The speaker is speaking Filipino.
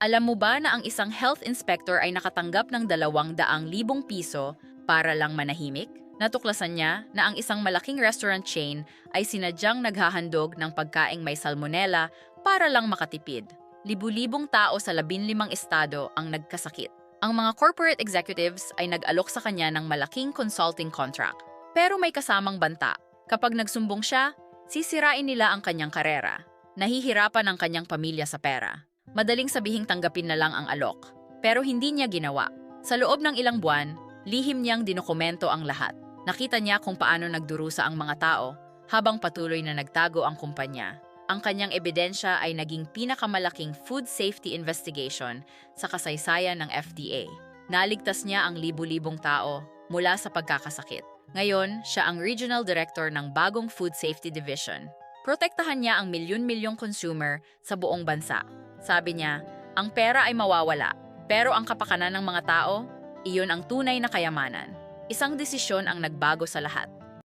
Alam mo ba na ang isang health inspector ay nakatanggap ng 200,000 piso para lang manahimik? Natuklasan niya na ang isang malaking restaurant chain ay sinadyang naghahandog ng pagkaing may salmonella para lang makatipid. Libu-libong tao sa 15 estado ang nagkasakit. Ang mga corporate executives ay nag-alok sa kanya ng malaking consulting contract. Pero may kasamang banta. Kapag nagsumbong siya, sisirain nila ang kanyang karera. Nahihirapan ang kanyang pamilya sa pera. Madaling sabihing tanggapin na lang ang alok. Pero hindi niya ginawa. Sa loob ng ilang buwan, lihim niyang dinokumento ang lahat. Nakita niya kung paano nagdurusa ang mga tao habang patuloy na nagtago ang kumpanya. Ang kanyang ebidensya ay naging pinakamalaking food safety investigation sa kasaysayan ng FDA. Naligtas niya ang libu-libong tao mula sa pagkakasakit. Ngayon, siya ang regional director ng bagong food safety division. Protektahan niya ang milyon-milyong consumer sa buong bansa. Sabi niya, ang pera ay mawawala, pero ang kapakanan ng mga tao, iyon ang tunay na kayamanan. Isang desisyon ang nagbago sa lahat.